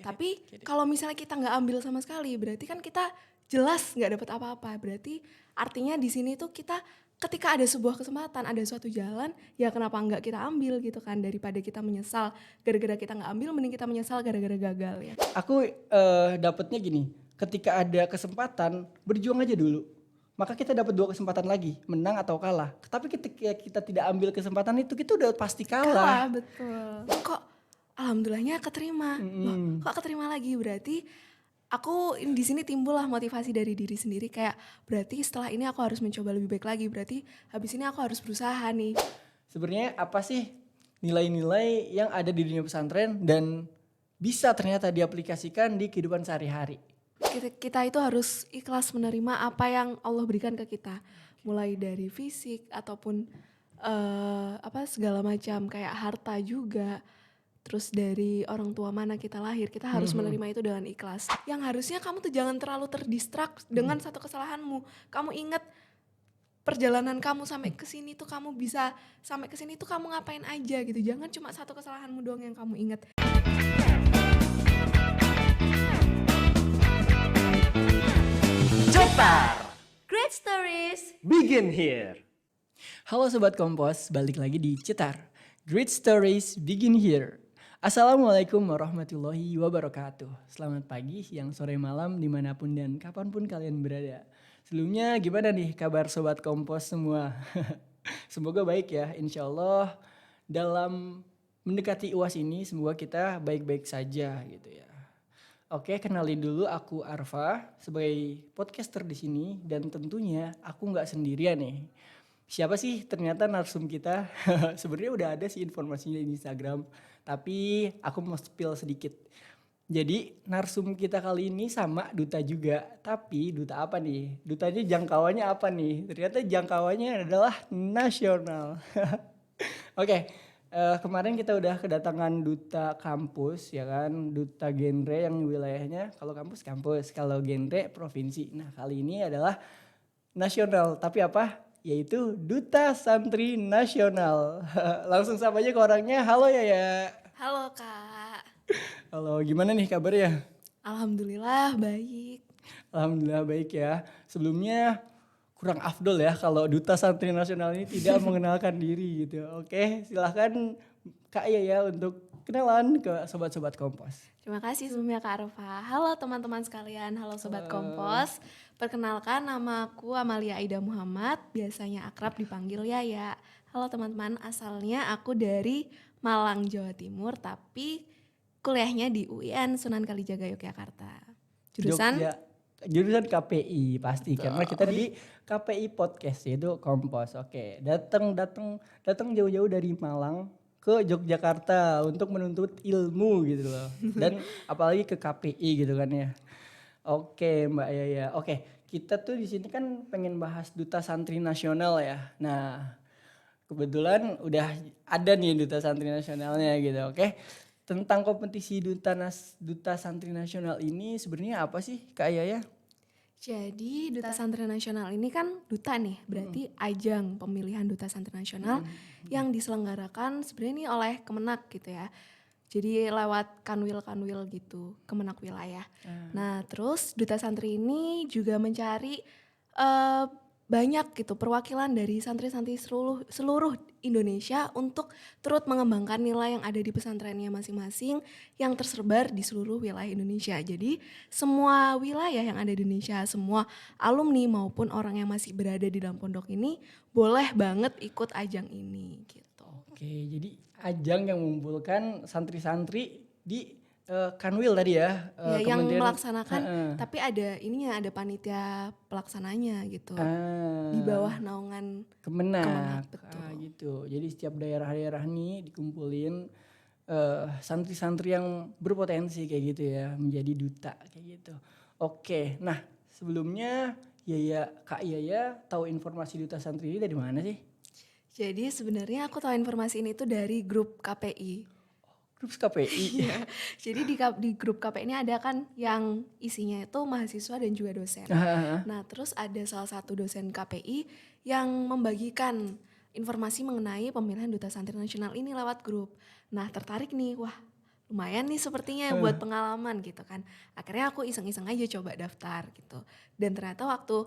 Tapi kalau misalnya kita nggak ambil sama sekali, berarti kan kita jelas nggak dapat apa-apa. Berarti artinya di sini tuh kita ketika ada sebuah kesempatan, ada suatu jalan, ya kenapa nggak kita ambil gitu kan, daripada kita menyesal gara-gara kita nggak ambil, mending kita menyesal gara-gara gagal ya. Aku dapetnya gini, ketika ada kesempatan berjuang aja dulu. Maka kita dapat 2 kesempatan lagi, menang atau kalah. Tapi ketika kita tidak ambil kesempatan itu, kita udah pasti Kalah, kalah. betul. Kok alhamdulillahnya keterima. Loh, kok keterima lagi? Berarti aku di sini timbullah motivasi dari diri sendiri kayak berarti setelah ini aku harus mencoba lebih baik lagi. Berarti habis ini aku harus berusaha nih. Sebenarnya apa sih nilai-nilai yang ada di dunia pesantren dan bisa ternyata diaplikasikan di kehidupan sehari-hari. Kita itu harus ikhlas menerima apa yang Allah berikan ke kita. Mulai dari fisik ataupun segala macam kayak harta juga. Terus dari orang tua mana kita lahir, kita harus menerima itu dengan ikhlas. Yang harusnya kamu tuh jangan terlalu terdistrak dengan satu kesalahanmu. Kamu ingat perjalanan kamu sampai ke sini tuh kamu bisa sampai ke sini tuh kamu ngapain aja gitu. Jangan cuma satu kesalahanmu doang yang kamu ingat. Cetar, Great stories. begin here. Halo Sobat Kompos, balik lagi di Cetar. Great Stories Begin Here. Assalamualaikum warahmatullahi wabarakatuh. Selamat pagi, siang, sore, malam, dimanapun dan kapanpun kalian berada. Sebelumnya gimana nih kabar Sobat Kompos semua? Semoga baik ya, insya Allah dalam mendekati UAS ini semoga kita baik-baik saja gitu ya. Oke, kenalin dulu aku Arfa sebagai podcaster di sini dan tentunya aku nggak sendirian nih. Siapa sih ternyata narsum kita? Sebenarnya udah ada sih informasinya di Instagram, tapi aku mau spill sedikit. Jadi narsum kita kali ini sama duta juga, tapi duta apa nih? Dutanya jangkauannya apa nih? Ternyata jangkauannya adalah nasional. Oke, kemarin kita udah kedatangan duta kampus ya kan, duta genre yang wilayahnya kalau kampus, kalau genre provinsi. Nah kali ini adalah nasional, tapi apa? Yaitu Duta Santri Nasional. Langsung sapa aja ke orangnya. Halo ya. Halo Kak. Halo, gimana nih kabarnya? Alhamdulillah baik. Alhamdulillah baik ya. Sebelumnya kurang afdol ya kalau Duta Santri Nasional ini tidak mengenalkan diri gitu. Oke, silahkan Kak ya untuk kenalan ke sobat-sobat Kompos. Terima kasih sebelumnya Kak Arfa. Halo teman-teman sekalian, halo Sobat Kompos. Perkenalkan nama aku Amalia Aida Muhammad, biasanya akrab dipanggil Yaya. Halo teman-teman, asalnya aku dari Malang, Jawa Timur, tapi kuliahnya di UIN Sunan Kalijaga, Yogyakarta. Jurusan KPI pasti karena kita di KPI Podcast yaitu Kompos. Oke, datang jauh-jauh dari Malang ke Yogyakarta untuk menuntut ilmu gitu loh. Dan apalagi ke KPI gitu kan ya. Oke, Mbak Yaya. Oke, kita tuh di sini kan pengen bahas Duta Santri Nasional ya. Nah, kebetulan udah ada nih Duta Santri Nasionalnya gitu. Oke. Tentang kompetisi Duta Santri Nasional ini sebenarnya apa sih Kak Yaya? Jadi Duta Santri Nasional ini kan duta nih, berarti ajang pemilihan Duta Santri Nasional yang diselenggarakan sebenarnya ini oleh Kemenak gitu ya. Jadi lewat kanwil gitu, Kemenak wilayah. Nah terus Duta Santri ini juga mencari banyak gitu perwakilan dari santri-santri seluruh Indonesia untuk turut mengembangkan nilai yang ada di pesantrennya masing-masing yang tersebar di seluruh wilayah Indonesia. Jadi semua wilayah yang ada di Indonesia, semua alumni maupun orang yang masih berada di dalam pondok ini boleh banget ikut ajang ini gitu. Oke, jadi ajang yang mengumpulkan santri-santri di Kanwil tadi ya. Ya yang melaksanakan, tapi ada panitia pelaksananya gitu. Di bawah naungan Kemenak. betul. Gitu. Jadi setiap daerah-daerah nih dikumpulin santri-santri yang berpotensi kayak gitu ya, menjadi duta kayak gitu. Oke, nah sebelumnya Kak Yaya tahu informasi Duta Santri ini dari mana sih? Jadi sebenarnya aku tahu informasi ini tuh dari grup KPI. Grup KPI. Iya. Jadi di grup KPI ini ada kan yang isinya itu mahasiswa dan juga dosen. Nah, terus ada salah satu dosen KPI yang membagikan informasi mengenai pemilihan Duta Santri Nasional ini lewat grup. Nah, tertarik nih, wah lumayan nih sepertinya buat pengalaman gitu kan. Akhirnya aku iseng-iseng aja coba daftar gitu. Dan ternyata waktu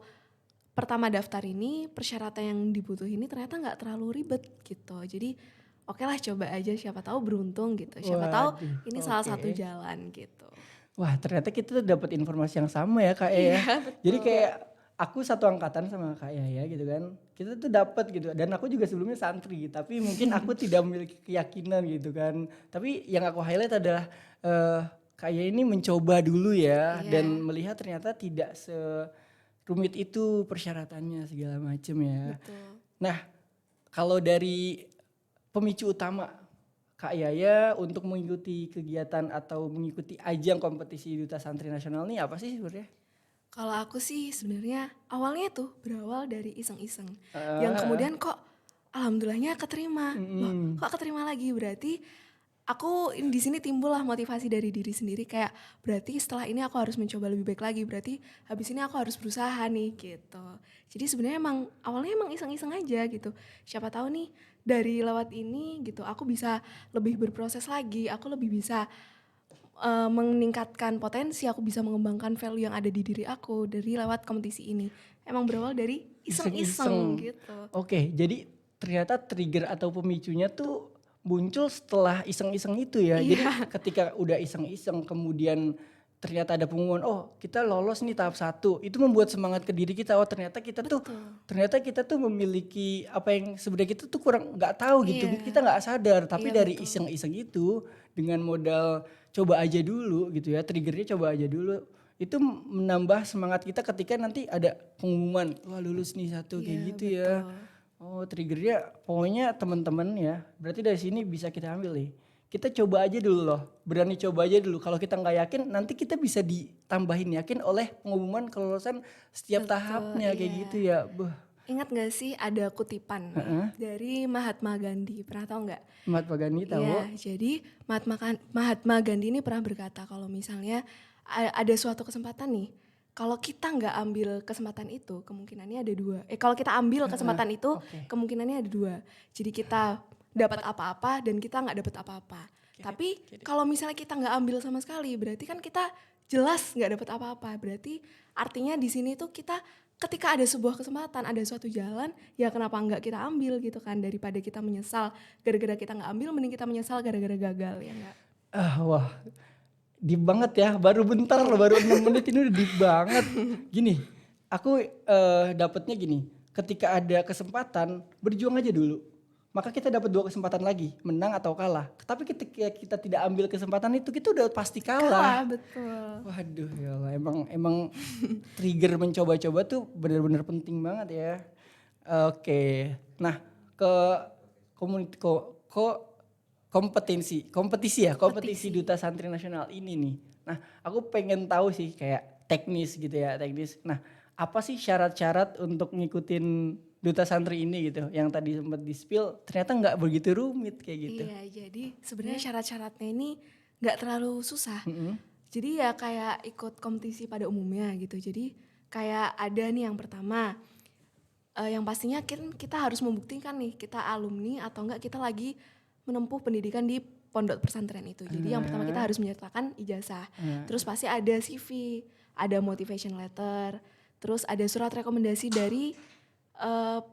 pertama daftar ini persyaratan yang dibutuhin ini ternyata nggak terlalu ribet gitu. Jadi oke lah coba aja siapa tahu beruntung gitu. Siapa tahu Waduh, ini salah oke. satu jalan gitu. Wah, ternyata kita tuh dapat informasi yang sama ya Kak ya. Iya Jadi betul. kayak aku satu angkatan sama Kak Yaya gitu kan. Kita tuh dapat gitu. Dan aku juga sebelumnya santri, tapi mungkin aku tidak memiliki keyakinan gitu kan. Tapi yang aku highlight adalah Kak Yaya ini mencoba dulu ya dan Iya melihat ternyata tidak serumit itu persyaratannya segala macam ya. betul. Nah, kalau dari pemicu utama Kak Yaya untuk mengikuti kegiatan atau mengikuti ajang kompetisi Duta Santri Nasional ini apa sih sebenarnya? Kalau aku sih sebenarnya awalnya tuh berawal dari iseng-iseng. Yang Ah, kemudian kok alhamdulillahnya keterima. Loh, mm, kok keterima lagi? Berarti aku di sini timbullah motivasi dari diri sendiri kayak berarti setelah ini aku harus mencoba lebih baik lagi. Berarti habis ini aku harus berusaha nih gitu. Jadi sebenarnya emang awalnya emang iseng-iseng aja gitu. Siapa tahu nih dari lewat ini gitu aku bisa lebih berproses lagi. Aku lebih bisa meningkatkan potensi, aku bisa mengembangkan value yang ada di diri aku dari lewat kompetisi ini. Emang berawal dari iseng-iseng iseng-iseng. gitu. Oke, jadi ternyata trigger atau pemicunya tuh muncul setelah iseng-iseng itu ya. Jadi Iya, ketika udah iseng-iseng kemudian ternyata ada pengumuman, oh kita lolos nih tahap 1. Itu membuat semangat ke diri kita, oh betul. ternyata kita tuh memiliki apa yang sebenarnya kita tuh kurang nggak tahu gitu. Kita Iya, nggak sadar, tapi iya dari betul. iseng-iseng itu dengan modal coba aja dulu gitu ya, triggernya coba aja dulu. Itu menambah semangat kita ketika nanti ada pengumuman, wah lulus nih satu kayak Iya gitu ya. betul. Oh triggernya pokoknya teman-teman ya, berarti dari sini bisa kita ambil nih. Kita coba aja dulu loh, berani coba aja dulu. Kalau kita nggak yakin, nanti kita bisa ditambahin yakin oleh pengumuman kelulusan setiap Betul, tahapnya kayak gitu iya. ya. Beuh, Ingat gak sih ada kutipan nih heeh. dari Mahatma Gandhi, pernah tahu nggak? Mahatma Gandhi tahu. Iya, jadi Mahatma Gandhi ini pernah berkata kalau misalnya ada suatu kesempatan nih, kalau kita nggak ambil kesempatan itu, kemungkinannya ada dua. Kalau kita ambil Heeh, kesempatan itu, oke. kemungkinannya ada dua. Jadi kita dapat apa-apa dan kita nggak dapat apa-apa. Tapi kalau misalnya kita nggak ambil sama sekali, berarti kan kita jelas nggak dapat apa-apa. Berarti artinya di sini tuh kita ketika ada sebuah kesempatan, ada suatu jalan, ya kenapa nggak kita ambil gitu kan, daripada kita menyesal gara-gara kita nggak ambil, mending kita menyesal gara-gara gagal ya nggak. Wah, deep banget ya. Baru bentar loh, baru 6 menit ini udah deep banget. Gini, aku dapetnya gini. Ketika ada kesempatan, berjuang aja dulu. Maka kita dapat 2 kesempatan lagi, menang atau kalah. Tapi ketika kita tidak ambil kesempatan itu, kita udah pasti Kalah kalah. betul. Waduh ya Allah, emang trigger mencoba-coba tuh benar-benar penting banget ya. Oke, nah ke komuniti kompetisi Kompetisi. Duta Santri Nasional ini nih. Nah, aku pengen tahu sih kayak teknis gitu ya, teknis. Nah, apa sih syarat-syarat untuk ngikutin Duta Santri ini gitu? Yang tadi sempat di-spill, ternyata nggak begitu rumit kayak gitu. Iya, jadi sebenarnya syarat-syaratnya ini nggak terlalu susah. Mm-mm. Jadi ya kayak ikut kompetisi pada umumnya gitu. Jadi kayak ada nih yang pertama, yang pastinya kan kita harus membuktikan nih kita alumni atau enggak kita lagi menempuh pendidikan di pondok pesantren itu. Jadi yang pertama kita Ah, harus menyertakan ijazah. ah. Terus pasti ada CV, ada motivation letter, terus ada surat rekomendasi dari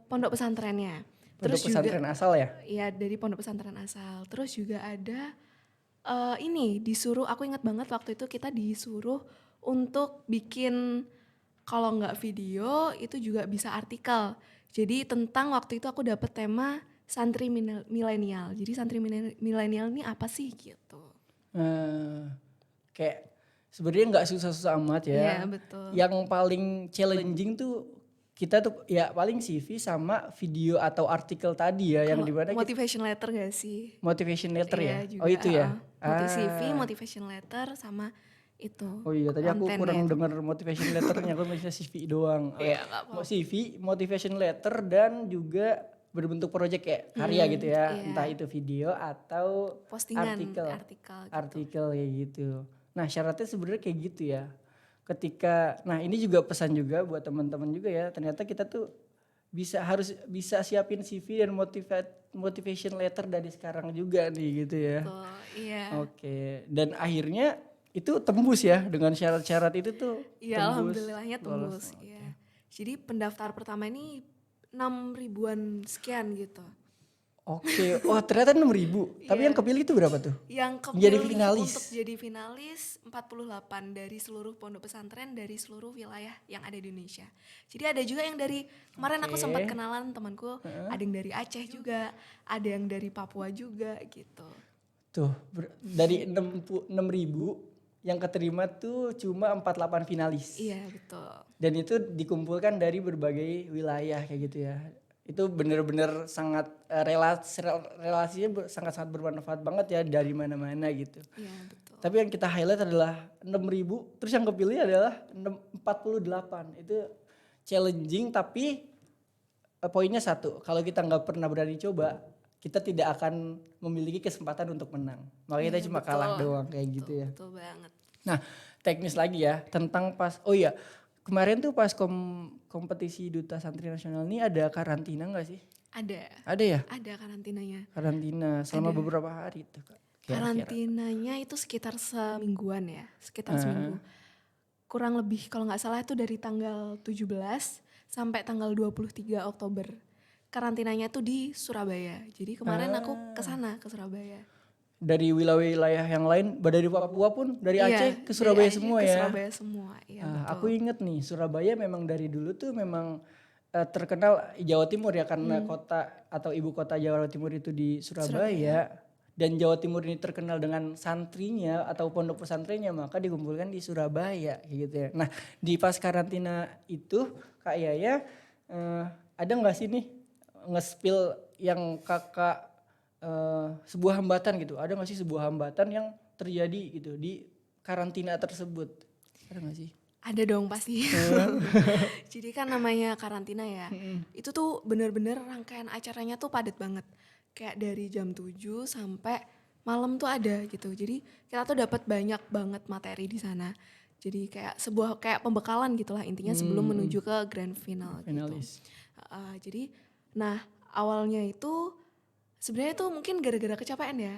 pondok pesantrennya. Terus Untuk juga pesantren asal ya? ya dari pondok pesantren asal. Terus juga ada ini disuruh, aku ingat banget waktu itu kita disuruh untuk bikin kalau nggak video itu juga bisa artikel. Jadi tentang waktu itu aku dapet tema santri milenial. Jadi santri milenial ini apa sih gitu? Eh, kayak sebenarnya nggak susah-susah amat ya. Iya betul. Yang paling challenging tuh kita tuh ya paling CV sama video atau artikel tadi ya yang Kalau dimana kita motivation letter gak sih? motivation letter ya. Iya Oh juga. itu ya. CV, Ah. motivation letter sama itu Oh iya tadi aku kontennya. kurang dengar motivation letternya, aku bisa CV doang. Oh, Iya nggak apa-apa. CV, motivation letter dan juga berbentuk project kayak karya gitu ya. Entah Iya. itu video atau Postingan artikel. artikel gitu. Artikel kayak gitu. Nah syaratnya sebenarnya kayak gitu ya. Ketika, nah ini juga pesan juga buat teman-teman juga ya. Ternyata kita tuh harus bisa siapin CV dan motivation letter dari sekarang juga nih gitu ya. Tuh, iya. Oke, dan akhirnya itu tembus ya dengan syarat-syarat itu tuh Iya, tembus. alhamdulillahnya Lolos. tembus. Iya. Jadi pendaftar pertama ini 6 ribuan sekian gitu. Oke, wah ternyata 6.000. Tapi yang Iya. kepilih itu berapa tuh? Yang Jadi kepilih finalis. untuk jadi finalis 48 dari seluruh pondok pesantren dari seluruh wilayah yang ada di Indonesia. Jadi ada juga yang dari kemarin aku sempat kenalan temanku, ada yang dari Aceh juga, ada yang dari Papua juga gitu. Tuh, dari 6.000 yang keterima tuh cuma 48 finalis. Iya, betul. Dan itu dikumpulkan dari berbagai wilayah kayak gitu ya. Itu bener-bener sangat relasinya sangat-sangat bermanfaat banget ya dari mana-mana gitu. Iya, betul. Tapi yang kita highlight adalah 6.000, terus yang kepilih adalah 48. Itu challenging tapi poinnya satu, kalau kita nggak pernah berani coba, kita tidak akan memiliki kesempatan untuk menang. Makanya kita cuma kalah doang kayak gitu ya. Betul banget. Nah, teknis lagi ya tentang kemarin tuh pas kompetisi Duta Santri Nasional ini ada karantina nggak sih? Ada. Ada ya? Ada karantinanya. Karantina selama beberapa hari tuh Kak. Karantinanya itu sekitar semingguan ya, sekitar seminggu. Kurang lebih kalau nggak salah itu dari tanggal 17 sampai tanggal 23 Oktober. Karantinanya tuh di Surabaya. Jadi kemarin aku kesana ke Surabaya. Dari wilayah-wilayah yang lain, dari Papua pun, dari Aceh ke Surabaya dari Aceh semua ke ya. Surabaya semua, iya betul. Aku inget nih, Surabaya memang dari dulu tuh memang terkenal Jawa Timur ya, karena kota atau ibu kota Jawa Timur itu di Surabaya. Dan Jawa Timur ini terkenal dengan santrinya atau pondok pesantrennya, maka dikumpulkan di Surabaya gitu ya. Nah, di pas karantina itu Kak Yaya ada nggak sih nih nge-spill yang Kakak sebuah hambatan gitu? Ada nggak sih sebuah hambatan yang terjadi gitu di karantina tersebut? Ada nggak sih? Ada dong pasti. Jadi kan namanya karantina ya. Itu tuh bener-bener rangkaian acaranya tuh padat banget. Kayak dari jam 7 sampai malam tuh ada gitu. Jadi kita tuh dapat banyak banget materi di sana. Jadi kayak kayak pembekalan gitulah intinya sebelum menuju ke grand final Finalis. gitu. Jadi awalnya itu sebenarnya tuh mungkin gara-gara kecapean ya.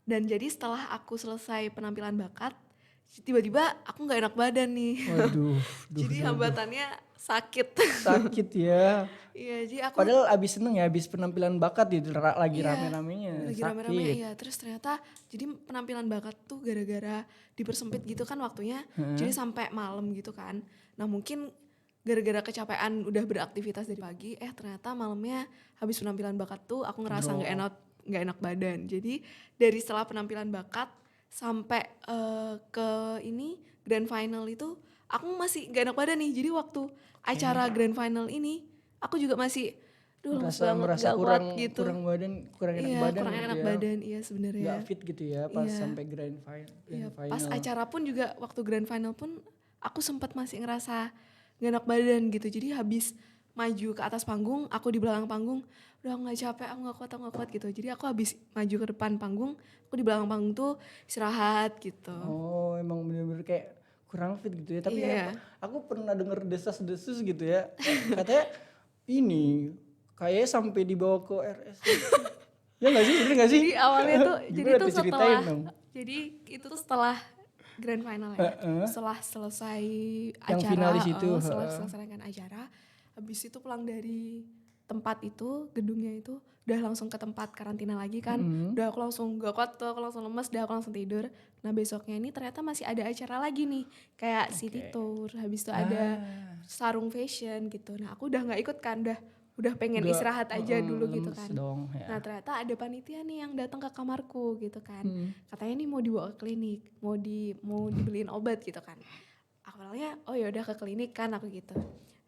Dan jadi setelah aku selesai penampilan bakat, tiba-tiba aku nggak enak badan nih. Waduh. Jadi hambatannya sakit. Sakit ya. Iya, jadi aku Padahal abis seneng ya, abis penampilan bakat gitu, lagi rame-ramenya lagi sakit. rame-rame iya. Terus ternyata jadi penampilan bakat tuh gara-gara dipersempit gitu kan waktunya. Jadi sampai malam gitu kan. Nah mungkin gara-gara kecapean udah beraktivitas dari pagi, ternyata malamnya habis penampilan bakat tuh aku ngerasa nggak enak badan. Jadi dari setelah penampilan bakat sampai ke ini grand final itu aku masih nggak enak badan nih. Jadi waktu acara grand final ini aku juga masih merasa kurang kuat gitu. kurang enak badan kurang gitu enak ya. badan iya sebenarnya. Gak fit gitu ya pas sampai grand final. Pas acara pun juga waktu grand final pun aku sempat masih ngerasa gak enak badan gitu. Jadi habis maju ke atas panggung, aku di belakang panggung udah nggak capek, aku nggak kuat gitu. Jadi aku habis maju ke depan panggung, aku di belakang panggung tuh istirahat gitu. Oh emang bener-bener kayak kurang fit gitu ya. Tapi aku pernah denger desas-desus gitu ya. Katanya ini kayaknya sampai dibawa ke RS. Ya nggak sih, bener nggak sih? Jadi awalnya tuh, jadi Gimana tuh tuh, ceritain setelah, dong. jadi itu tuh setelah grand final ya, setelah selesai Yang acara, finalis itu, setelah selesaikan acara, habis itu pulang dari tempat itu, gedungnya itu, udah langsung ke tempat karantina lagi kan, udah aku langsung gak kuat tuh, aku langsung lemes, udah aku langsung tidur. Nah besoknya ini ternyata masih ada acara lagi nih, kayak city tour, habis itu ada sarung fashion gitu. Nah aku udah gak ikut kan, udah pengen istirahat aja dulu gitu kan. Ya. Nah ternyata ada panitia nih yang datang ke kamarku gitu kan. Katanya nih mau dibawa ke klinik, mau dibeliin obat gitu kan. Awalnya oh ya udah ke klinik kan aku gitu.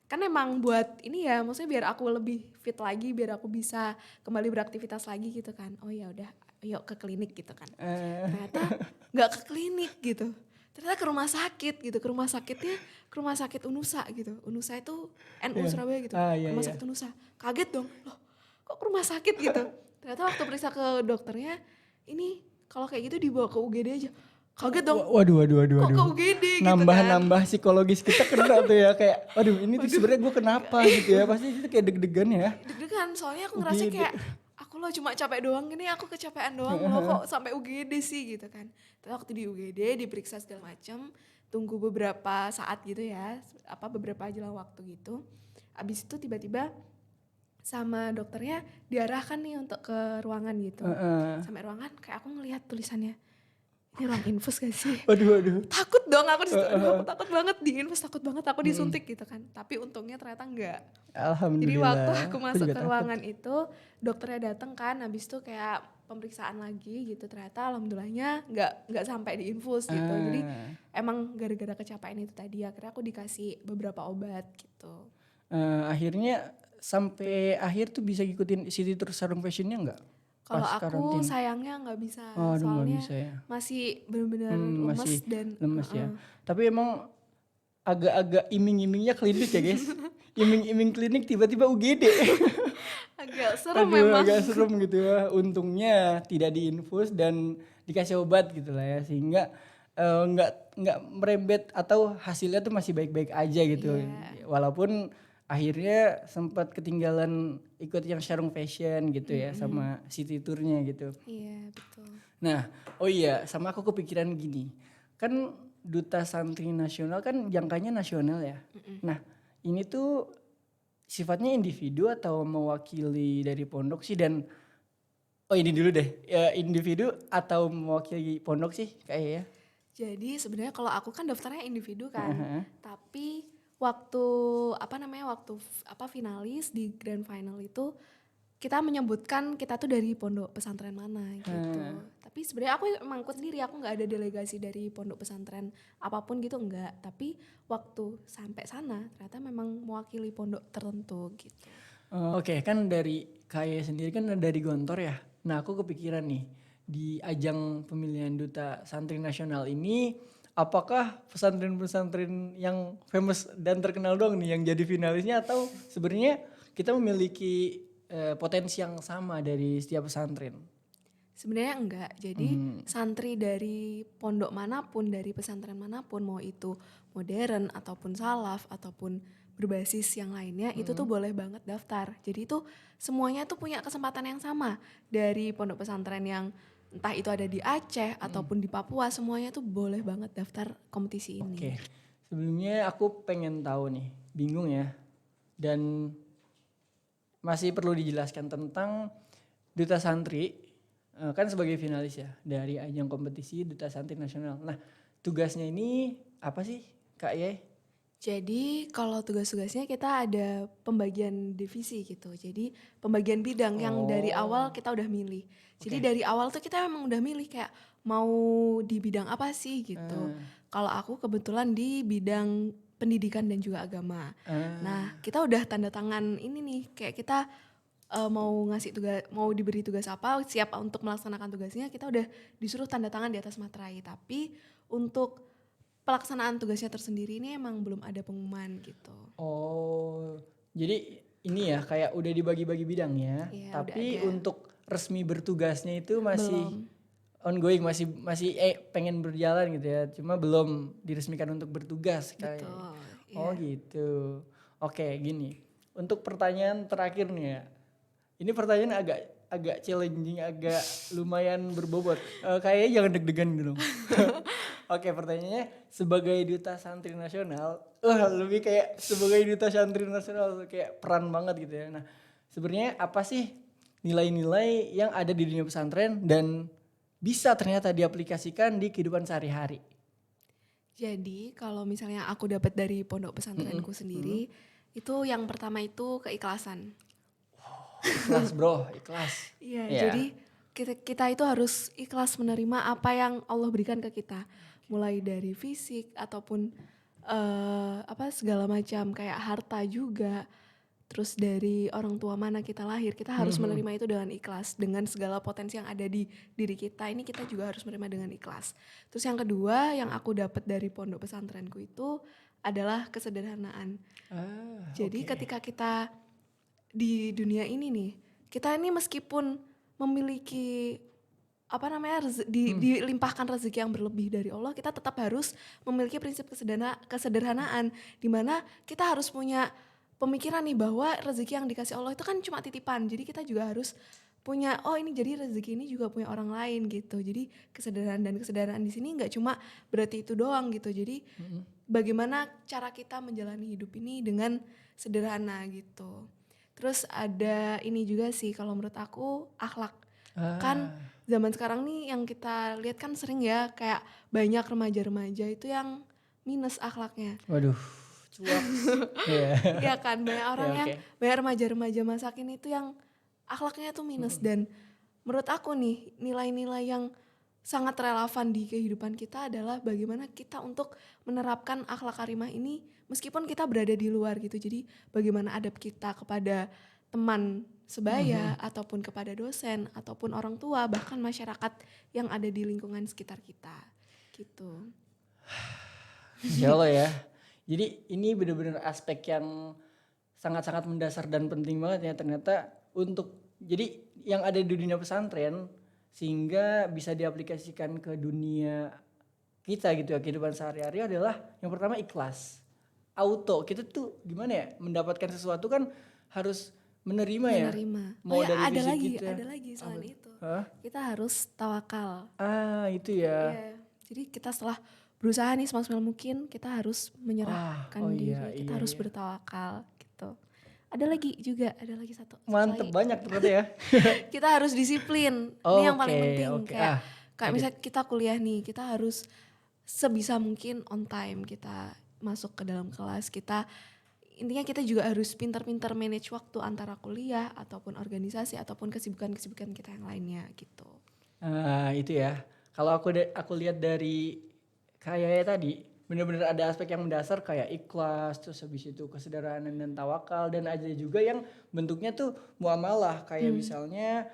Kan emang buat ini ya, maksudnya biar aku lebih fit lagi, biar aku bisa kembali beraktivitas lagi gitu kan. Oh ya udah, yuk ke klinik gitu kan. Ternyata nggak ke klinik gitu. Ternyata ke rumah sakit gitu, ke rumah sakit Unusa gitu. Unusa itu NU Surabaya gitu, rumah sakit Unusa. Kaget dong, loh kok ke rumah sakit gitu. Ternyata waktu periksa ke dokternya, ini kalau kayak gitu dibawa ke UGD aja. Kaget dong, Waduh. kok ke UGD gitu kan. Nambah psikologis kita kena tuh ya, kayak aduh ini tuh sebenarnya gue kenapa gitu ya, pasti itu kayak deg-degan ya. Deg-degan soalnya aku ngerasa UGD. kayak aku lo cuma capek doang gini, aku kecapean doang lo kok sampai UGD sih gitu kan. Tapi waktu di UGD diperiksa segala macam, tunggu beberapa saat gitu ya, beberapa jelang waktu gitu. Abis itu tiba-tiba sama dokternya diarahkan nih untuk ke ruangan gitu. Sampai ruangan kayak aku ngelihat tulisannya, ini ruang infus gak sih? Waduh. Takut dong aku disitu, aduh aku takut banget di infus, takut banget aku disuntik gitu kan. Tapi untungnya ternyata enggak. Jadi waktu Alhamdulillah. aku masuk ke ruangan itu, dokternya datang kan, habis itu kayak pemeriksaan lagi gitu. Ternyata alhamdulillahnya nggak sampai di infus gitu. Jadi emang gara-gara kecapean itu tadi akhirnya aku dikasih beberapa obat gitu. Akhirnya sampai akhir tuh bisa ngikutin City Tour Sarung Fashionnya nggak? Kalau Pas aku karantina. sayangnya nggak bisa, Aduh nggak soalnya bisa ya. masih benar-benar lemes Masih dan lemes ya. Tapi emang agak-agak iming-imingnya klinik ya guys. Iming-iming klinik tiba-tiba UGD. agak serem Aduh memang. agak serem gitu ya. Untungnya tidak diinfus dan dikasih obat gitu lah ya, sehingga nggak merembet atau hasilnya tuh masih baik-baik aja gitu. Iya. Walaupun akhirnya sempat ketinggalan ikut yang Sarung Fashion gitu ya, sama City Tournya gitu. Iya betul. Nah, oh iya, sama aku kepikiran gini. Kan Duta Santri Nasional kan jangkanya nasional ya. Nah, ini tuh sifatnya individu atau mewakili dari pondok sih? Dan oh ini dulu deh, ya, individu atau mewakili pondok sih kayaknya. Jadi sebenarnya kalau aku kan daftarnya individu kan, tapi waktu finalis di grand final itu kita menyebutkan kita tuh dari pondok pesantren mana gitu. Tapi sebenarnya aku emang ikut sendiri, aku nggak ada delegasi dari pondok pesantren apapun gitu enggak. Tapi waktu sampai sana ternyata memang mewakili pondok tertentu gitu. Oke, kan dari KAI sendiri kan dari Gontor ya. Nah, aku kepikiran nih, di ajang pemilihan Duta Santri Nasional ini, apakah pesantren-pesantren yang famous dan terkenal doang nih yang jadi finalisnya, atau sebenarnya kita memiliki potensi yang sama dari setiap pesantren? Sebenarnya enggak. Jadi santri dari pondok manapun, dari pesantren manapun, mau itu modern ataupun salaf ataupun berbasis yang lainnya, itu tuh boleh banget daftar. Jadi itu semuanya tuh punya kesempatan yang sama. Dari pondok pesantren yang entah itu ada di Aceh ataupun di Papua, semuanya tuh boleh banget daftar kompetisi ini. Oke, sebelumnya aku pengen tahu nih, bingung ya, dan masih perlu dijelaskan tentang Duta Santri. Kan sebagai finalis ya dari ajang kompetisi Duta Santri Nasional. Nah, tugasnya ini apa sih Kak Ye? Jadi kalau tugas-tugasnya kita ada pembagian divisi gitu. Jadi pembagian bidang yang dari awal kita udah milih. Jadi dari awal tuh kita memang udah milih kayak mau di bidang apa sih gitu. Kalau aku kebetulan di bidang pendidikan dan juga agama. Nah, kita udah tanda tangan ini nih, kayak kita mau ngasih tugas, mau diberi tugas apa, siap untuk melaksanakan tugasnya, kita udah disuruh tanda tangan di atas materai. Tapi untuk pelaksanaan tugasnya tersendiri ini emang belum ada pengumuman gitu. Oh, jadi ini ya kayak udah dibagi-bagi bidang ya. Iya, Tapi udah ada. untuk resmi bertugasnya itu masih Belum. ongoing, masih pengen berjalan gitu ya. Cuma belum diresmikan untuk bertugas kayak. Betul. Oh gitu. Oke, gini. Untuk pertanyaan terakhir nih ya. Ini pertanyaan agak challenging, agak lumayan berbobot. Kayaknya jangan deg-degan gitu dong. Oke, pertanyaannya sebagai Duta Santri Nasional, lebih kayak sebagai Duta Santri Nasional kayak peran banget gitu ya. Nah, sebenarnya apa sih nilai-nilai yang ada di dunia pesantren dan bisa ternyata diaplikasikan di kehidupan sehari-hari? Jadi kalau misalnya aku dapat dari pondok pesantrenku sendiri, itu yang pertama itu keikhlasan. Ikhlas bro, ikhlas. Iya, Iya. jadi kita itu harus ikhlas menerima apa yang Allah berikan ke kita. Mulai dari fisik ataupun segala macam, kayak harta juga. Terus dari orang tua mana kita lahir, kita harus menerima itu dengan ikhlas. Dengan segala potensi yang ada di diri kita, ini kita juga harus menerima dengan ikhlas. Terus yang kedua yang aku dapat dari pondok pesantrenku itu adalah kesederhanaan. Jadi ketika kita di dunia ini nih, kita ini meskipun memiliki dilimpahkan rezeki yang berlebih dari Allah, kita tetap harus memiliki prinsip kesederhanaan, di mana kita harus punya pemikiran nih bahwa rezeki yang dikasih Allah itu kan cuma titipan. Jadi kita juga harus punya, oh ini jadi rezeki ini juga punya orang lain gitu. Jadi kesederhanaan di sini nggak cuma berarti itu doang gitu. Jadi bagaimana cara kita menjalani hidup ini dengan sederhana gitu. Terus ada ini juga sih kalau menurut aku, akhlak. Kan zaman sekarang nih yang kita lihat kan sering ya kayak banyak remaja-remaja itu yang minus akhlaknya. Waduh, cuak. Iya. Iya kan, banyak orang Ya, yang oke. banyak remaja-remaja masa kini itu yang akhlaknya tuh minus. Dan menurut aku nih nilai-nilai yang sangat relevan di kehidupan kita adalah bagaimana kita untuk menerapkan akhlak karimah ini meskipun kita berada di luar gitu. Jadi bagaimana adab kita kepada teman sebaya ataupun kepada dosen ataupun orang tua bahkan masyarakat yang ada di lingkungan sekitar kita gitu. Insya Allah ya. Jadi ini benar-benar aspek yang sangat-sangat mendasar dan penting banget ya ternyata untuk jadi yang ada di dunia pesantren sehingga bisa diaplikasikan ke dunia kita gitu ya, kehidupan sehari-hari adalah yang pertama ikhlas. Auto kita tuh gimana ya mendapatkan sesuatu kan harus menerima ya. Menerima. Mau dari ada fisik lagi, kita. ada lagi selain itu. Hah? Kita harus tawakal. Itu ya. Iya. Jadi kita setelah berusaha nih semaksimal mungkin kita harus menyerahkan oh diri, iya, kita iya, harus iya. bertawakal gitu. Ada lagi satu. Mantep lagi. banyak ternyata ya. Kita harus disiplin. Ini yang paling penting. Oke. Kayak misalnya kita kuliah nih, kita harus sebisa mungkin on time kita masuk ke dalam kelas. Intinya kita juga harus pintar-pintar manage waktu antara kuliah ataupun organisasi ataupun kesibukan-kesibukan kita yang lainnya gitu. Itu ya. Kalau aku lihat dari kayaknya tadi benar-benar ada aspek yang mendasar kayak ikhlas, terus habis itu kesederhanaan dan tawakal, dan ada juga yang bentuknya tuh muamalah kayak misalnya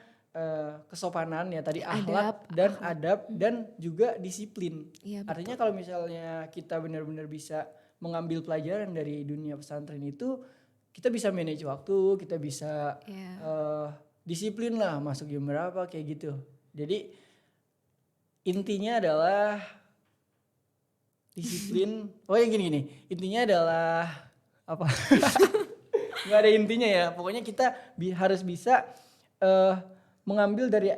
kesopanan ya tadi, akhlak dan adab dan juga disiplin. Iya, Artinya kalau misalnya kita benar-benar bisa mengambil pelajaran dari dunia pesantren itu, kita bisa manage waktu, kita bisa disiplin lah, masuk jam berapa kayak gitu. Jadi intinya adalah disiplin. Oh ya gini, intinya adalah apa? Nggak ada intinya ya. Pokoknya kita harus bisa mengambil dari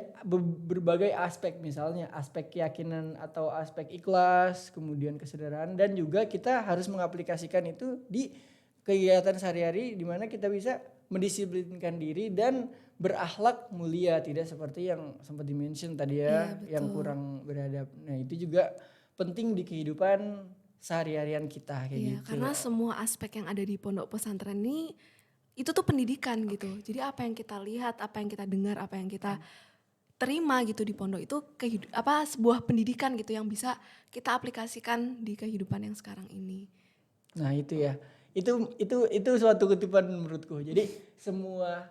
berbagai aspek, misalnya aspek keyakinan atau aspek ikhlas, kemudian kesederhanaan, dan juga kita harus mengaplikasikan itu di kegiatan sehari-hari di mana kita bisa mendisiplinkan diri dan berakhlak mulia, tidak seperti yang sempat di-mention tadi ya, yang kurang beradab. Nah, itu juga penting di kehidupan sehari-harian kita kayak gitu. Karena semua aspek yang ada di pondok pesantren ini itu tuh pendidikan gitu. Jadi apa yang kita lihat, apa yang kita dengar, apa yang kita terima gitu di pondok itu sebuah pendidikan gitu yang bisa kita aplikasikan di kehidupan yang sekarang ini. Nah, itu ya. Itu suatu kutipan menurutku. Jadi semua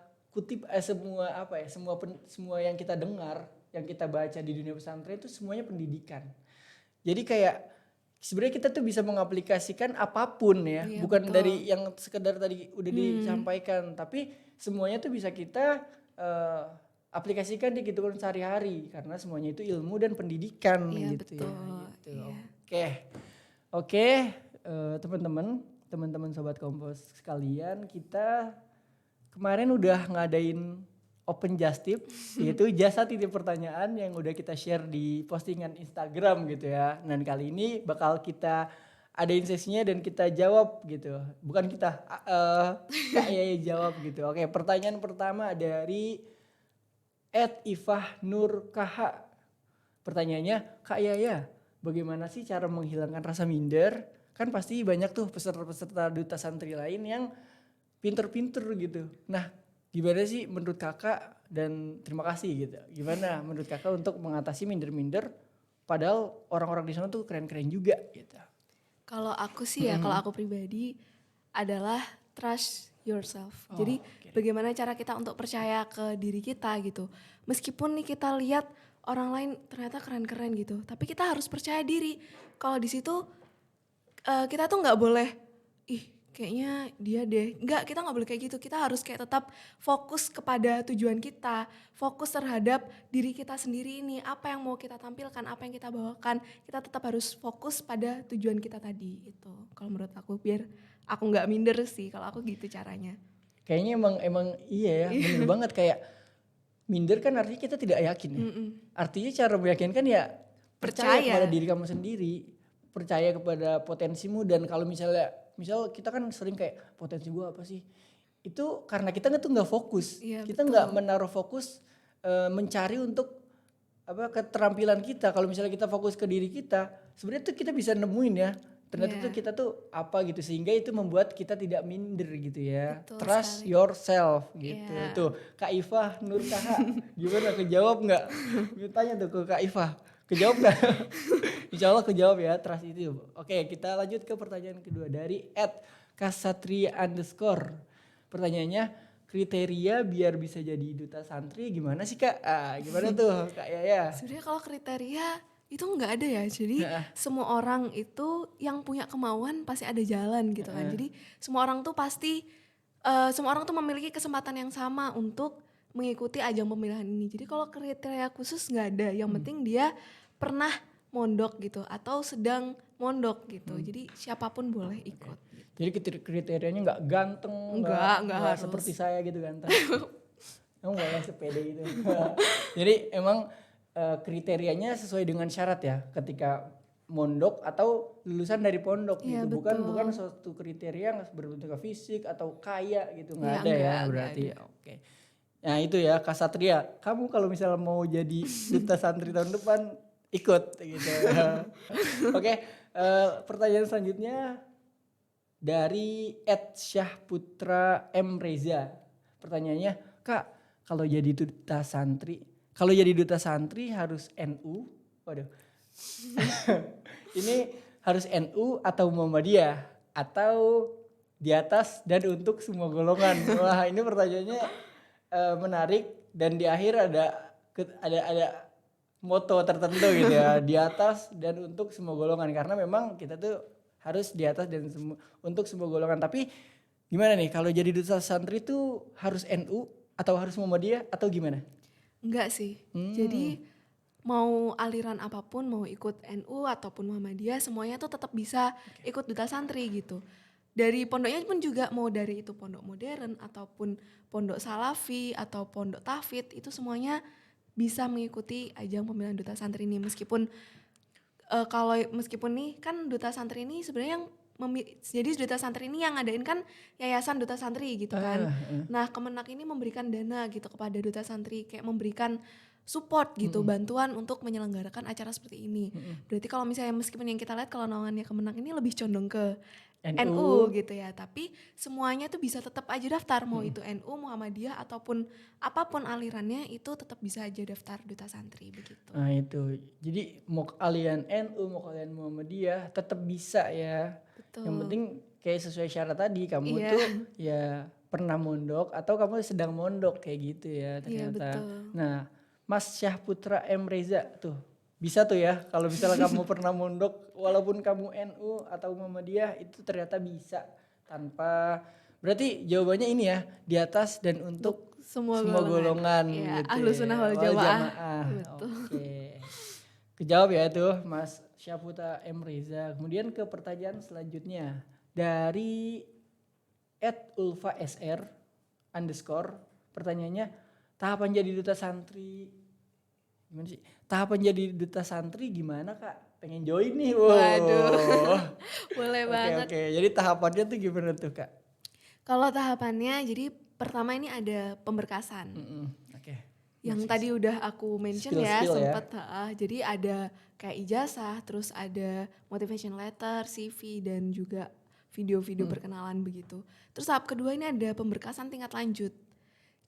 semua yang kita dengar, yang kita baca di dunia pesantren itu semuanya pendidikan. Jadi kayak sebenarnya kita tuh bisa mengaplikasikan apapun ya, bukan betul. Dari yang sekedar tadi udah disampaikan, tapi semuanya tuh bisa kita aplikasikan di kehidupan sehari-hari karena semuanya itu ilmu dan pendidikan gitu betul. Ya. Gitu. Iya. Oke, teman-teman sobat Kompos sekalian, kita kemarin udah ngadain Open Just Tip, yaitu jasa titip pertanyaan yang udah kita share di postingan Instagram gitu ya. Dan kali ini bakal kita adain sesinya dan kita jawab gitu. Bukan kita, Kak Yaya jawab gitu. Oke, pertanyaan pertama dari @ifah_nur_kh. Pertanyaannya, Kak Yaya, bagaimana sih cara menghilangkan rasa minder? Kan pasti banyak tuh peserta-peserta duta santri lain yang pinter-pinter gitu. Nah, gimana sih menurut kakak, dan terima kasih gitu, gimana menurut kakak untuk mengatasi minder-minder padahal orang-orang di sana tuh keren-keren juga gitu? Kalau aku sih kalau aku pribadi adalah trust yourself. Jadi bagaimana cara kita untuk percaya ke diri kita gitu. Meskipun nih kita lihat orang lain ternyata keren-keren gitu, tapi kita harus percaya diri. Kalau di situ kita tuh nggak boleh kayaknya dia deh. Enggak, kita nggak boleh kayak gitu. Kita harus kayak tetap fokus kepada tujuan kita, fokus terhadap diri kita sendiri ini, apa yang mau kita tampilkan, apa yang kita bawakan. Kita tetap harus fokus pada tujuan kita tadi itu. Kalau menurut aku, biar aku nggak minder sih, kalau aku gitu caranya. Kayaknya emang iya ya, bener banget. Kayak minder kan artinya kita tidak yakin ya. Artinya cara meyakinkan ya percaya kepada diri kamu sendiri, percaya kepada potensimu. Dan kalau misal kita kan sering kayak potensi gue apa sih, itu karena kita nggak fokus. Kita nggak menaruh fokus mencari untuk keterampilan kita. Kalau misalnya kita fokus ke diri kita, sebenarnya tuh kita bisa nemuin ya, ternyata tuh kita tuh apa gitu, sehingga itu membuat kita tidak minder gitu ya. Betul Trust sekali. yourself gitu. Tuh Kak Iva Nur Kaha gimana, kejawab nggak? Tanya tuh ke Kak Iva, kejawab nggak? Insya Allah kejawab ya, trust itu. Oke, kita lanjut ke pertanyaan kedua dari @kasatria_. Pertanyaannya, kriteria biar bisa jadi duta santri gimana sih Kak? Gimana tuh Kak Yaya? Sebenarnya kalau kriteria itu nggak ada ya. Jadi semua orang itu yang punya kemauan pasti ada jalan gitu kan. Jadi semua orang tuh memiliki kesempatan yang sama untuk mengikuti ajang pemilihan ini. Jadi kalau kriteria khusus nggak ada. Yang penting dia pernah mondok gitu atau sedang mondok gitu. Jadi siapapun boleh ikut. Jadi kriterianya nggak ganteng, nggak harus seperti saya gitu ganteng. Kamu nggak yang sepede gitu. Jadi emang kriterianya sesuai dengan syarat ya, ketika mondok atau lulusan dari pondok gitu. Bukan suatu kriteria yang berbentuk fisik atau kaya gitu, nggak ada ya berarti. Oke. Nah itu ya Kak Satria, kamu kalau misalnya mau jadi duta santri tahun depan ikut gitu. Oke, pertanyaan selanjutnya dari @syahputra M Reza. Pertanyaannya, Kak, kalau jadi duta santri harus NU? Waduh. Ini harus NU atau Muhammadiyah atau di atas dan untuk semua golongan? Wah, ini pertanyaannya menarik, dan di akhir ada moto tertentu gitu ya, di atas dan untuk semua golongan, karena memang kita tuh harus di atas dan untuk semua golongan. Tapi gimana nih kalau jadi duta santri tuh harus NU atau harus Muhammadiyah atau gimana? Enggak sih. Jadi mau aliran apapun, mau ikut NU ataupun Muhammadiyah, semuanya tuh tetap bisa ikut duta santri gitu. Dari pondoknya pun juga mau dari itu pondok modern ataupun pondok salafi atau pondok tahfidz, itu semuanya bisa mengikuti ajang pemilihan duta santri ini. Meskipun nih kan duta santri ini sebenarnya yang jadi duta santri ini yang ngadain kan yayasan duta santri gitu kan. Nah Kemenak ini memberikan dana gitu kepada duta santri, kayak memberikan support gitu, bantuan untuk menyelenggarakan acara seperti ini. Berarti kalau misalnya meskipun yang kita lihat kalau naungannya Kemenak ini lebih condong ke NU gitu ya, tapi semuanya tuh bisa tetap aja daftar, mau itu NU, Muhammadiyah ataupun apapun alirannya, itu tetap bisa aja daftar duta santri begitu. Nah itu, jadi mau kalian NU, mau kalian Muhammadiyah tetap bisa ya. Betul. Yang penting kayak sesuai syarat tadi, kamu tuh ya pernah mondok atau kamu sedang mondok kayak gitu ya ternyata. Nah Mas Syahputra M Reza tuh bisa tuh ya, kalau misalnya kamu pernah mondok walaupun kamu NU atau Muhammadiyah itu ternyata bisa tanpa, berarti jawabannya ini ya, di atas dan untuk semua golongan ya, gitu. Ahlus Sunnah wal Jamaah. Oke. Kejawab ya tuh Mas Syahputra M Reza. Kemudian ke pertanyaan selanjutnya dari @ulfa_sr_. Pertanyaannya, tahapan jadi duta santri gimana sih? Tahapan jadi duta santri gimana Kak? Pengen join nih. Waduh. Boleh banget. Oke. Jadi tahapannya tuh gimana tuh Kak? Kalau tahapannya, jadi pertama ini ada pemberkasan. Yang tadi udah aku mention ya, sempet jadi ada kayak ijazah, terus ada motivation letter, CV, dan juga video-video perkenalan begitu. Terus tahap kedua ini ada pemberkasan tingkat lanjut.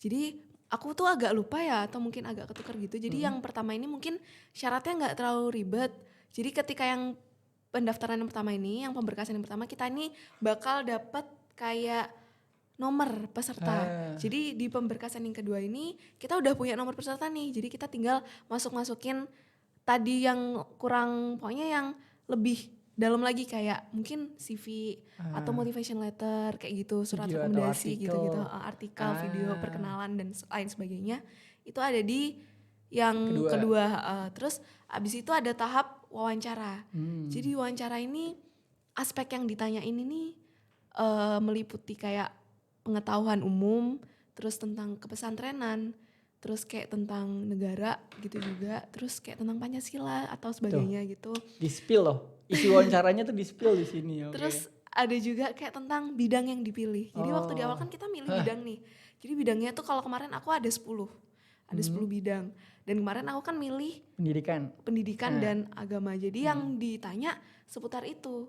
Jadi aku tuh agak lupa ya, atau mungkin agak ketukar gitu. Jadi yang pertama ini mungkin syaratnya nggak terlalu ribet. Jadi ketika yang pendaftaran yang pertama ini, yang pemberkasan yang pertama, kita ini bakal dapat kayak nomor peserta. Jadi di pemberkasan yang kedua ini kita udah punya nomor peserta nih. Jadi kita tinggal masukin tadi yang kurang, pokoknya yang lebih dalam lagi kayak mungkin CV atau motivation letter kayak gitu, surat Video atau rekomendasi artikel. gitu-gitu, artikel, video, perkenalan dan lain sebagainya. Itu ada di yang kedua. Terus abis itu ada tahap wawancara. Jadi wawancara ini aspek yang ditanyain ini meliputi kayak pengetahuan umum, terus tentang kepesantrenan, terus kayak tentang negara gitu juga, terus kayak tentang Pancasila atau sebagainya gitu. Di-spill loh. Isi wawancaranya tuh di-spill di sini. Oke. Terus ada juga kayak tentang bidang yang dipilih. Jadi waktu di awal kan kita milih bidang nih. Jadi bidangnya tuh kalau kemarin aku ada 10. Ada 10 bidang. Dan kemarin aku kan milih pendidikan dan agama. Jadi yang ditanya seputar itu.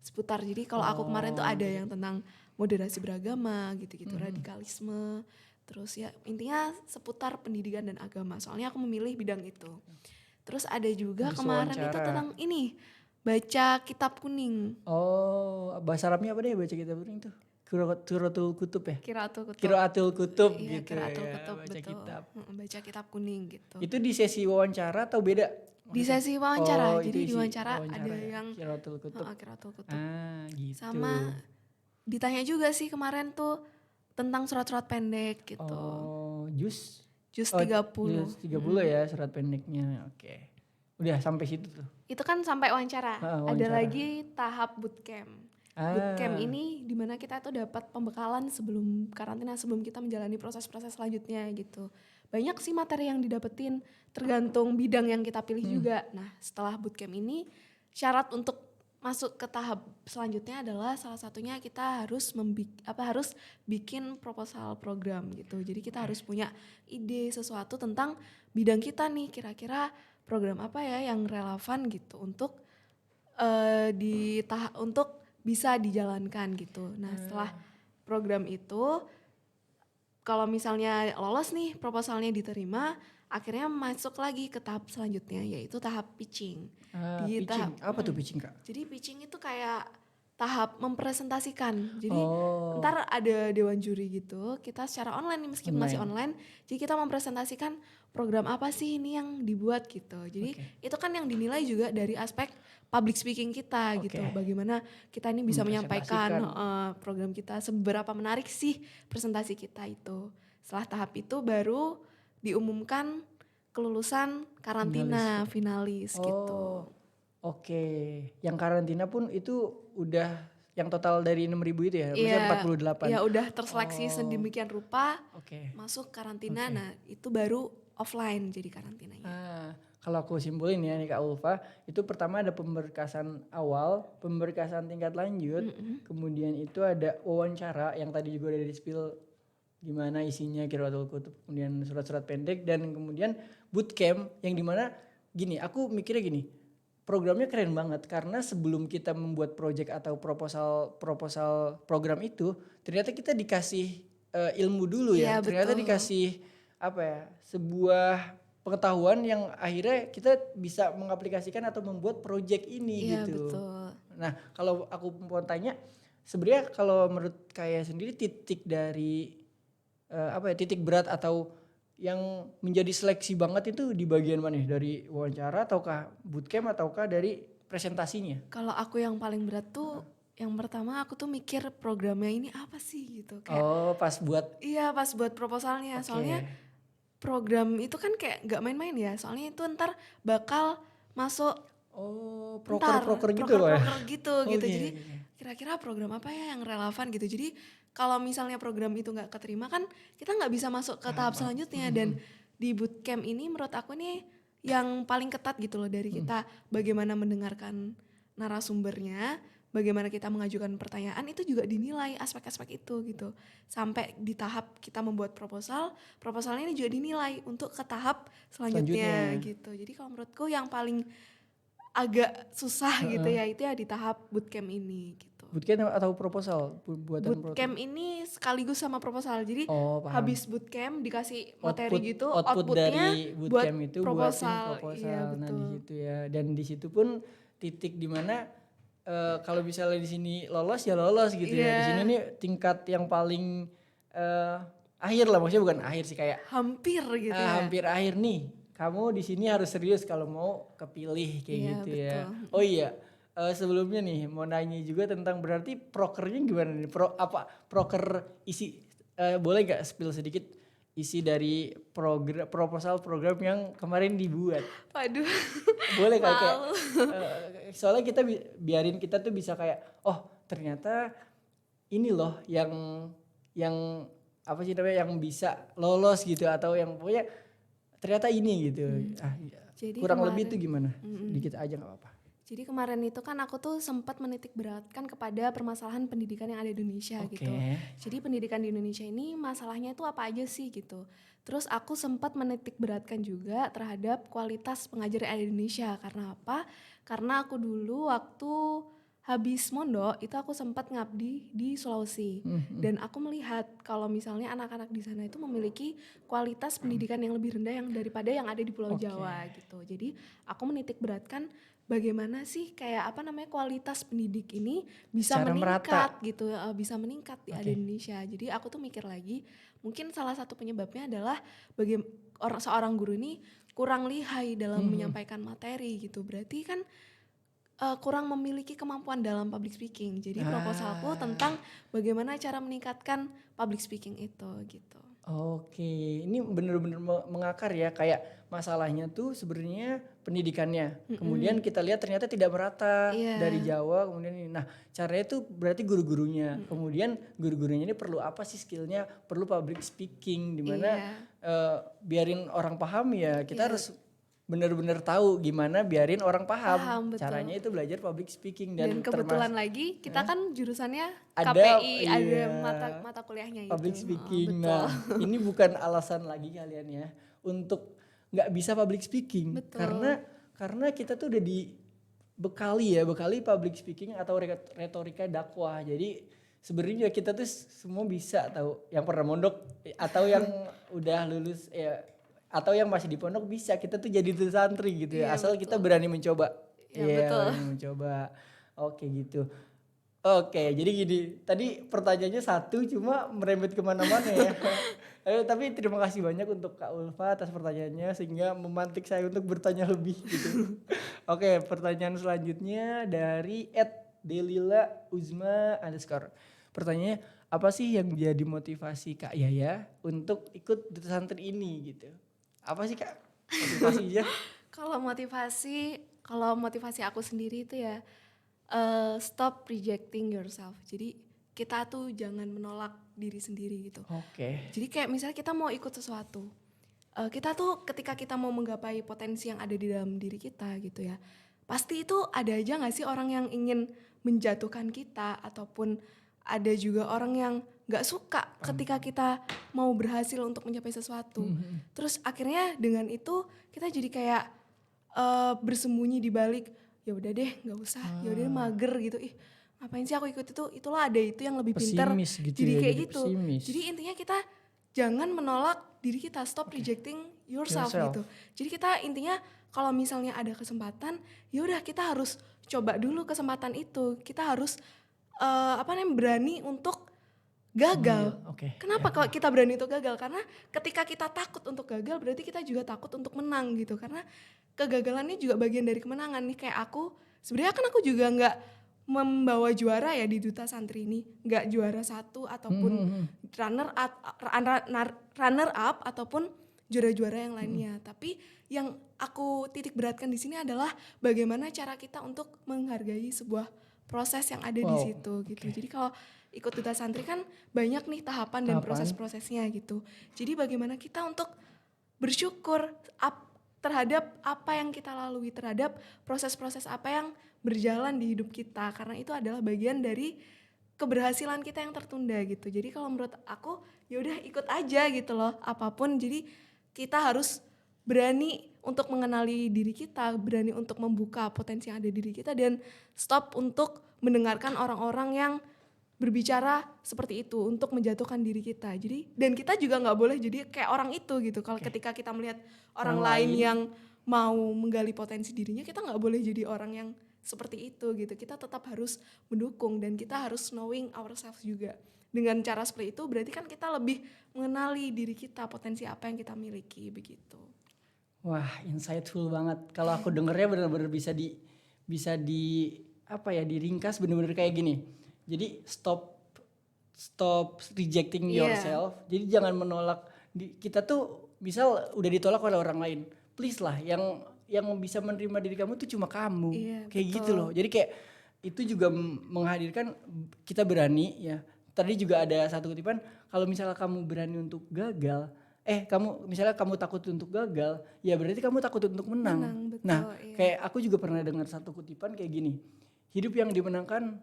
Jadi kalau aku kemarin tuh ada yang tentang moderasi beragama gitu-gitu, radikalisme. Terus ya intinya seputar pendidikan dan agama. Soalnya aku memilih bidang itu. Terus ada juga Habis kemarin itu wawancara. tentang ini, baca kitab kuning. Oh, bahasa Arabnya apa deh baca kitab kuning tuh? Qiraatul Kutub ya? Qiraatul Kutub. Qiraatul Kutub Iya, gitu Qiraatul ya, Kutub, baca betul. kitab. Baca kitab kuning gitu. Itu di sesi wawancara atau beda? Di sesi wawancara, itu jadi di isi wawancara ada ya, yang Qiraatul Kutub. Qiraatul Kutub. Gitu. Sama ditanya juga sih kemarin tuh tentang surat-surat pendek gitu. Oh, jus 30. Jus 30 ya surat pendeknya. Oke. Udah sampai situ tuh. Itu kan sampai wawancara. Ada wawancara. lagi tahap bootcamp. Bootcamp ini dimana kita tuh dapat pembekalan sebelum karantina, sebelum kita menjalani proses-proses selanjutnya gitu. Banyak sih materi yang didapetin, tergantung bidang yang kita pilih juga. Nah setelah bootcamp ini, syarat untuk masuk ke tahap selanjutnya adalah salah satunya kita harus harus bikin proposal program gitu. Jadi kita harus punya ide sesuatu tentang bidang kita nih, kira-kira program apa ya yang relevan gitu untuk untuk bisa dijalankan gitu. Nah setelah program itu, kalau misalnya lolos nih proposalnya diterima, akhirnya masuk lagi ke tahap selanjutnya yaitu tahap pitching. Pitching. Apa tuh pitching Kak? Jadi pitching itu kayak tahap mempresentasikan. Jadi Oh. ntar ada dewan juri gitu, kita secara online nih meskipun masih online, jadi kita mempresentasikan program apa sih ini yang dibuat gitu. Jadi itu kan yang dinilai juga dari aspek public speaking kita gitu. Bagaimana kita ini bisa menyampaikan program kita, seberapa menarik sih presentasi kita itu. Setelah tahap itu baru diumumkan kelulusan karantina finalis gitu. Oke, yang karantina pun itu udah yang total dari 6.000 itu ya, maksudnya 48. Iya, udah terseleksi sedemikian rupa, Oke. masuk karantina. Nah, itu baru offline jadi karantinanya. Kalau aku simpulin ya nih Kak Ulfa, itu pertama ada pemberkasan awal, pemberkasan tingkat lanjut, kemudian itu ada wawancara yang tadi juga udah di-spill gimana isinya Qiraatul Kutub, kemudian surat-surat pendek, dan kemudian bootcamp yang dimana gini, aku mikirnya gini, programnya keren banget karena sebelum kita membuat project atau proposal program itu, ternyata kita dikasih ilmu dulu ya, ternyata dikasih apa ya, sebuah pengetahuan yang akhirnya kita bisa mengaplikasikan atau membuat project ini gitu. Betul. Nah kalau aku mau tanya, sebenarnya kalau menurut kayak sendiri titik dari titik berat atau yang menjadi seleksi banget itu di bagian mana nih? Dari wawancara ataukah bootcamp ataukah dari presentasinya? Kalau aku yang paling berat tuh yang pertama aku tuh mikir programnya ini apa sih gitu. Kayak, pas buat? Iya pas buat proposalnya. Soalnya program itu kan kayak gak main-main ya. Soalnya itu ntar bakal masuk proker gitu loh ya? gitu. Jadi kira-kira program apa ya yang relevan gitu. Jadi kalau misalnya program itu gak keterima kan kita gak bisa masuk ke tahap selanjutnya. Dan di bootcamp ini menurut aku nih yang paling ketat gitu loh dari kita. Bagaimana mendengarkan narasumbernya, bagaimana kita mengajukan pertanyaan, itu juga dinilai aspek-aspek itu gitu. Sampai di tahap kita membuat proposalnya ini juga dinilai untuk ke tahap selanjutnya gitu. Jadi kalau menurutku yang paling agak susah gitu ya itu ya di tahap bootcamp ini gitu. Bootcamp atau proposal? Bootcamp ini sekaligus sama proposal. Jadi habis bootcamp dikasih materi gitu, outputnya dari bootcamp buat itu proposal. Iya, nah di situ ya. Dan di situ pun titik dimana kalau misalnya di sini lolos ya lolos gitu ya. Di sini nih tingkat yang paling akhir lah, maksudnya bukan akhir sih, kayak hampir gitu ya. Hampir akhir nih. Kamu di sini harus serius kalau mau kepilih kayak gitu ya. Oh iya, sebelumnya nih mau nanya juga tentang berarti prokernya gimana nih? Proker isi boleh nggak spill sedikit isi dari proposal program yang kemarin dibuat? Waduh, Boleh kali kayak malu. soalnya kita biarin kita tuh bisa kayak oh ternyata ini loh yang apa sih namanya yang bisa lolos gitu atau yang pokoknya ternyata ini gitu. Iya. Jadi Kurang lebih kemarin, itu gimana? Sedikit aja nggak apa-apa. jadi kemarin itu kan aku tuh sempat menitik beratkan kepada permasalahan pendidikan yang ada di Indonesia gitu. Oke. Jadi pendidikan di Indonesia ini masalahnya itu apa aja sih gitu. Terus aku sempat menitik beratkan juga terhadap kualitas pengajar yang ada di Indonesia. Karena apa? Karena aku dulu waktu habis mondok itu aku sempat ngabdi di Sulawesi. Dan aku melihat kalau misalnya anak-anak di sana itu memiliki kualitas pendidikan yang lebih rendah yang daripada yang ada di Pulau Oke. Jawa gitu. Jadi aku menitik beratkan bagaimana sih kayak apa namanya kualitas pendidik ini bisa Secara meningkat merata. gitu, bisa meningkat di ada Oke. Indonesia. Jadi aku tuh mikir lagi, mungkin salah satu penyebabnya adalah seorang guru ini kurang lihai dalam menyampaikan materi gitu. Berarti kan kurang memiliki kemampuan dalam public speaking. Jadi proposalku tentang bagaimana cara meningkatkan public speaking itu gitu. Oke, ini bener-bener mengakar ya kayak masalahnya tuh sebenarnya pendidikannya. Kemudian kita lihat ternyata tidak merata Iya. dari Jawa kemudian ini. Nah, caranya tuh berarti guru-gurunya. Kemudian guru-gurunya ini perlu apa sih skillnya? Perlu public speaking dimana Iya. biarin orang paham ya. Kita harus bener-bener tahu gimana biarin orang paham. Paham, betul. Caranya itu belajar public speaking Dan kebetulan lagi kita kan jurusannya Ada, KPI, ada iya. mata kuliahnya public itu. speaking. Betul. Nah, ini bukan alasan lagi kalian ya untuk nggak bisa public speaking. Betul. Karena kita tuh udah bekali public speaking atau retorika dakwah. Jadi sebenarnya kita tuh semua bisa tahu yang pernah mondok atau yang udah lulus ya atau yang masih di pondok bisa kita tuh jadi tuh santri gitu ya. Iya, Asal kita berani mencoba. Iya, Iya, betul. berani mencoba. Oke gitu. Oke, jadi gini, tadi pertanyaannya satu cuma merembet kemana-mana ya. Tapi terima kasih banyak untuk Kak Ulfa atas pertanyaannya sehingga memantik saya untuk bertanya lebih gitu. Oke, pertanyaan selanjutnya dari @delila_uzma_. Pertanyaannya, apa sih yang jadi motivasi Kak Yaya untuk ikut duta santri ini gitu? Apa sih Kak motivasinya? Kalau motivasi aku sendiri itu ya stop rejecting yourself. Jadi kita tuh jangan menolak diri sendiri gitu. Oke. Jadi kayak misalnya kita mau ikut sesuatu, kita tuh ketika kita mau menggapai potensi yang ada di dalam diri kita gitu ya, pasti itu ada aja nggak sih orang yang ingin menjatuhkan kita ataupun ada juga orang yang nggak suka ketika kita mau berhasil untuk mencapai sesuatu. Terus akhirnya dengan itu kita jadi kayak bersembunyi di balik ya udah deh nggak usah, ya udah mager gitu, ih ngapain sih aku ikut itu, itulah ada itu yang lebih pintar. Pesimis gitu Jadi ya, kayak jadi gitu. pesimis. Jadi intinya kita jangan menolak diri kita, stop rejecting yourself gitu. Jadi kita intinya kalau misalnya ada kesempatan, ya udah kita harus coba dulu kesempatan itu. Kita harus berani untuk gagal. Oke. Kenapa kalau kita berani untuk gagal? Karena ketika kita takut untuk gagal, berarti kita juga takut untuk menang gitu. Karena kegagalannya juga bagian dari kemenangan nih. Kayak aku, sebenarnya kan aku juga nggak membawa juara ya di Duta Santri ini, nggak juara 1 ataupun runner up ataupun juara-juara yang lainnya. Tapi yang aku titik beratkan di sini adalah bagaimana cara kita untuk menghargai sebuah proses yang ada di situ gitu. Jadi kalau ikut Duta Santri kan banyak nih tahapan dan proses-prosesnya gitu. Jadi bagaimana kita untuk bersyukur terhadap apa yang kita lalui, terhadap proses-proses apa yang berjalan di hidup kita, karena itu adalah bagian dari keberhasilan kita yang tertunda gitu. Jadi kalau menurut aku ya udah ikut aja gitu loh apapun. Jadi kita harus berani untuk mengenali diri kita, berani untuk membuka potensi yang ada di diri kita dan stop untuk mendengarkan orang-orang yang berbicara seperti itu untuk menjatuhkan diri kita. Jadi dan kita juga nggak boleh jadi kayak orang itu gitu. Kalau ketika kita melihat orang lain yang mau menggali potensi dirinya, kita nggak boleh jadi orang yang seperti itu gitu. Kita tetap harus mendukung dan kita harus knowing ourselves juga. Dengan cara seperti itu berarti kan kita lebih mengenali diri kita, potensi apa yang kita miliki begitu. Wah, insightful banget. Kalau aku dengernya benar-benar bisa di diringkas bener-bener kayak gini. Jadi stop rejecting Iya. yourself. Jadi jangan menolak kita tuh misal udah ditolak oleh orang lain. Please lah yang bisa menerima diri kamu tuh cuma kamu. Iya, Kayak betul. gitu loh. Jadi kayak itu juga menghadirkan kita berani ya. Tadi juga ada satu kutipan, kalau misalnya kamu berani untuk gagal, kamu takut untuk gagal, ya berarti kamu takut untuk menang. Betul, Nah, iya. kayak aku juga pernah dengar satu kutipan kayak gini. Hidup yang dimenangkan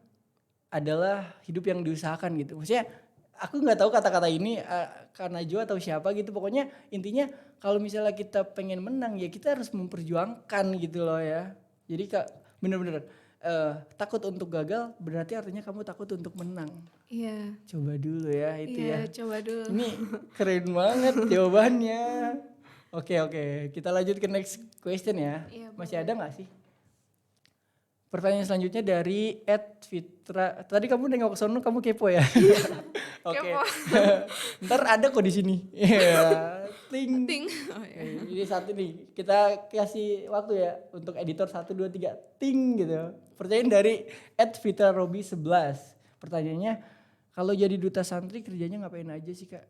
adalah hidup yang diusahakan gitu. Maksudnya aku nggak tahu kata-kata ini karena Najwa atau siapa gitu. Pokoknya intinya kalau misalnya kita pengen menang ya kita harus memperjuangkan gitu loh ya. Jadi bener-bener takut untuk gagal berarti artinya kamu takut untuk menang. Iya. Coba dulu ya itu ya. Coba dulu. Ini keren banget jawabannya. Oke, kita lanjut ke next question ya. Iya, Masih ada nggak sih? Pertanyaan selanjutnya dari @fitra. Tadi kamu nengok ke sono, kamu kepo ya? Oke. Kepo. Ntar ada kok di sini. Iya. Ting. Ting. Oh, iya. Jadi satu nih, kita kasih waktu ya untuk editor 1 2 3 ting gitu. Pertanyaan dari @fitrarobi11. Pertanyaannya, kalau jadi duta santri kerjanya ngapain aja sih, Kak?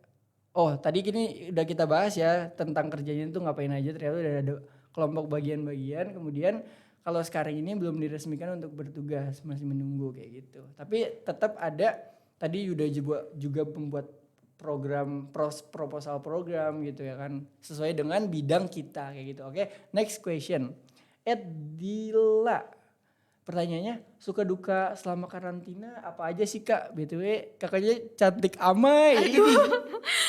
Oh, tadi gini udah kita bahas ya tentang kerjanya itu ngapain aja, ternyata udah ada kelompok bagian-bagian. Kemudian kalau sekarang ini belum diresmikan untuk bertugas, masih menunggu kayak gitu. Tapi tetap ada, tadi udah juga membuat program proposal program gitu ya kan, sesuai dengan bidang kita kayak gitu. Oke, next question. Dila, pertanyaannya, suka duka selama karantina apa aja sih Kak? BTW kakaknya cantik amai.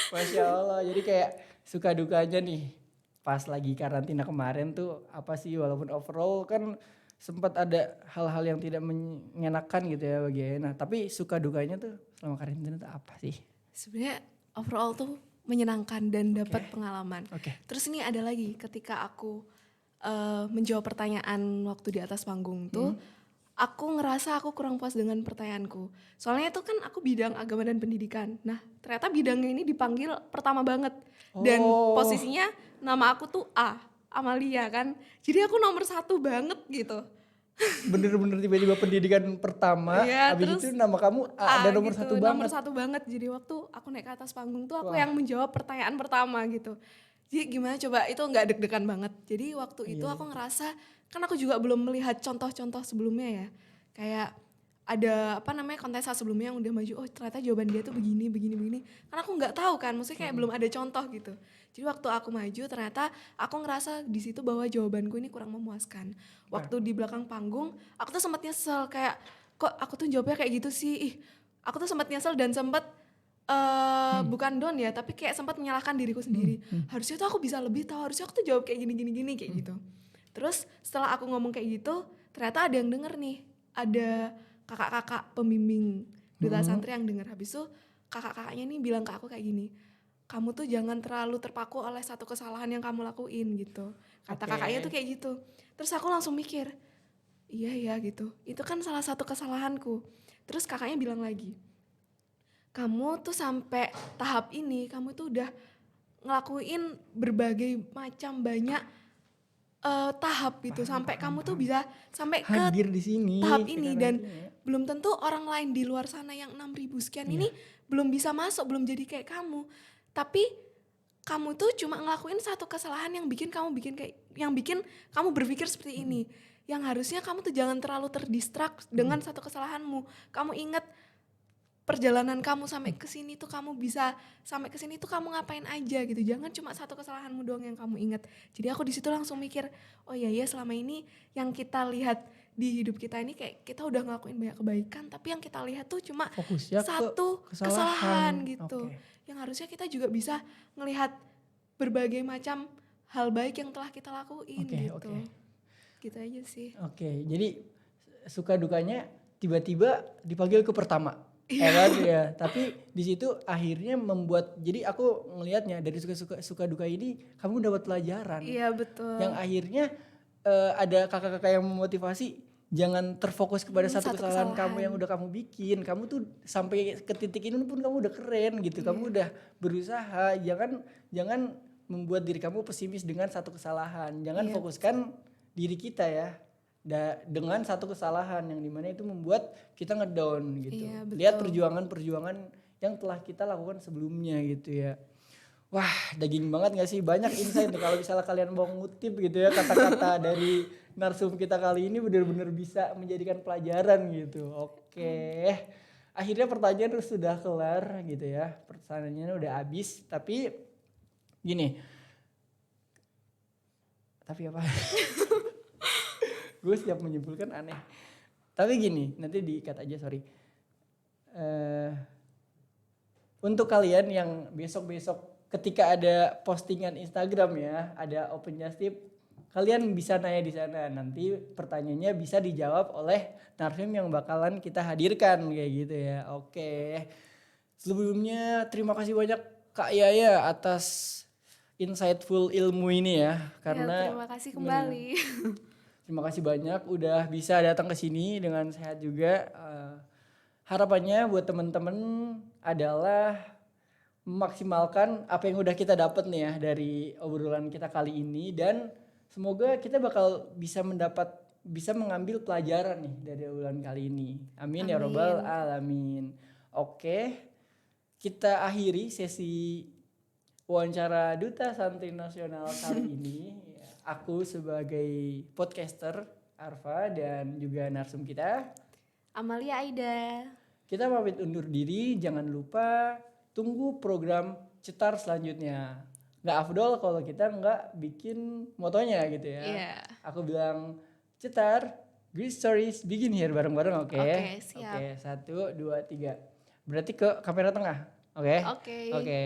Masya Allah, jadi kayak suka dukanya nih pas lagi karantina kemarin tuh apa sih, walaupun overall kan sempat ada hal-hal yang tidak mengenakan gitu ya bagi Nah tapi suka dukanya tuh selama karantina tuh apa sih? Sebenarnya overall tuh menyenangkan dan dapat pengalaman. Oke. Terus ini ada lagi ketika aku menjawab pertanyaan waktu di atas panggung tuh, aku ngerasa aku kurang puas dengan pertanyaanku. Soalnya itu kan aku bidang agama dan pendidikan. Nah ternyata bidangnya ini dipanggil pertama banget. Dan posisinya nama aku tuh Amalia kan. Jadi aku nomor 1 banget gitu. Bener-bener tiba-tiba pendidikan pertama, Iya, habis terus itu nama kamu ada nomor gitu, 1 banget. nomor 1 banget. Jadi waktu aku naik ke atas panggung tuh aku yang menjawab pertanyaan pertama gitu. Jadi gimana coba, itu nggak deg-degan banget. Jadi waktu itu aku ngerasa, kan aku juga belum melihat contoh-contoh sebelumnya ya. Kayak ada kontestan sebelumnya yang udah maju, oh ternyata jawaban dia tuh begini. Kan aku nggak tahu kan, maksudnya kayak belum ada contoh gitu. Jadi waktu aku maju ternyata aku ngerasa di situ bahwa jawabanku ini kurang memuaskan. Waktu di belakang panggung, aku tuh sempat nyesel kayak, kok aku tuh jawabnya kayak gitu sih. Aku tuh sempat nyesel dan sempat bukan down ya, tapi kayak sempat menyalahkan diriku sendiri. Harusnya tuh aku bisa lebih tahu, harusnya aku tuh jawab kayak gini kayak gitu. Terus setelah aku ngomong kayak gitu, ternyata ada yang denger nih. Ada kakak-kakak pembimbing duta santri yang denger. Habis itu kakak-kakaknya nih bilang ke aku kayak gini, kamu tuh jangan terlalu terpaku oleh satu kesalahan yang kamu lakuin gitu. Kata kakaknya tuh kayak gitu. Terus aku langsung mikir, iya ya gitu, itu kan salah satu kesalahanku. Terus kakaknya bilang lagi, kamu tuh sampai tahap ini, kamu tuh udah ngelakuin berbagai macam banyak tahap gitu, sampai kamu tuh bisa sampai ke Hadir di sini tahap ini. Dan karantina. belum tentu orang lain di luar sana yang 6.000 sekian ini belum bisa masuk, belum jadi kayak kamu. Tapi kamu tuh cuma ngelakuin satu kesalahan yang bikin kamu berpikir seperti ini. Yang harusnya kamu tuh jangan terlalu terdistrak dengan satu kesalahanmu. Kamu ingat perjalanan kamu sampai ke sini tuh, kamu bisa sampai ke sini tuh kamu ngapain aja gitu. Jangan cuma satu kesalahanmu doang yang kamu ingat. Jadi aku di situ langsung mikir, oh iya selama ini yang kita lihat di hidup kita ini kayak kita udah ngelakuin banyak kebaikan, tapi yang kita lihat tuh cuma Fokusnya satu ke kesalahan gitu. Oke. Yang harusnya kita juga bisa ngelihat berbagai macam hal baik yang telah kita lakuin gitu. Gitu aja sih. Oke, jadi suka dukanya tiba-tiba dipanggil ke pertama. Ya, tapi di situ akhirnya membuat, jadi aku ngelihatnya dari suka duka ini kamu dapat pelajaran. Iya betul. Yang akhirnya ada kakak-kakak yang memotivasi, jangan terfokus kepada satu kesalahan kamu yang udah kamu bikin. Kamu tuh sampai ke titik ini pun kamu udah keren gitu. Kamu udah berusaha. Jangan membuat diri kamu pesimis dengan satu kesalahan. Jangan fokuskan diri kita ya. dengan satu kesalahan yang dimana itu membuat kita ngedown gitu. Iya, betul. Lihat perjuangan-perjuangan yang telah kita lakukan sebelumnya gitu ya. Wah, daging banget gak sih? Banyak insight nih kalau misalnya kalian mau ngutip gitu ya kata-kata dari narsum kita kali ini benar-benar bisa menjadikan pelajaran gitu. Oke. Akhirnya pertanyaan sudah kelar gitu ya. Pertanyaannya udah habis, tapi gini. Tapi apa? Gue siap menyimpulkan aneh. Tapi gini, nanti di-cut aja, sorry. Untuk kalian yang besok-besok ketika ada postingan Instagram ya, ada open just tip, kalian bisa nanya di sana. Nanti pertanyaannya bisa dijawab oleh narsum yang bakalan kita hadirkan kayak gitu ya. Oke. Sebelumnya terima kasih banyak Kak Yaya atas insightful ilmu ini ya. Karena terima kasih kembali. Terima kasih banyak udah bisa datang ke sini dengan sehat juga. Harapannya buat teman-teman adalah memaksimalkan apa yang udah kita dapat nih ya dari obrolan kita kali ini, dan semoga kita bakal bisa mengambil pelajaran nih dari obrolan kali ini. Amin ya robbal alamin. Oke, kita akhiri sesi wawancara Duta Santri Nasional kali ini. Aku sebagai podcaster Arfa dan juga narsum kita Amalia Aida. Kita pamit undur diri, jangan lupa tunggu program Cetar selanjutnya. Nggak afdol kalau kita nggak bikin motonya gitu ya. Iya. Aku bilang Cetar, great stories begin here bareng-bareng, oke? Oke, siap. Oke, 1, 2, 3. Berarti ke kamera tengah, oke? Oke.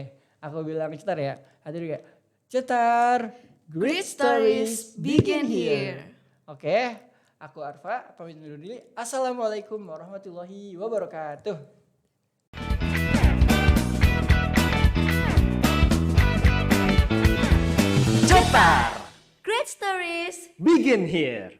Aku bilang Cetar ya, 1, 2, 3. Cetar, great stories begin here. Oke. Aku Arfa, pamit undur diri. Assalamualaikum warahmatullahi wabarakatuh. Cetar, Great stories begin here.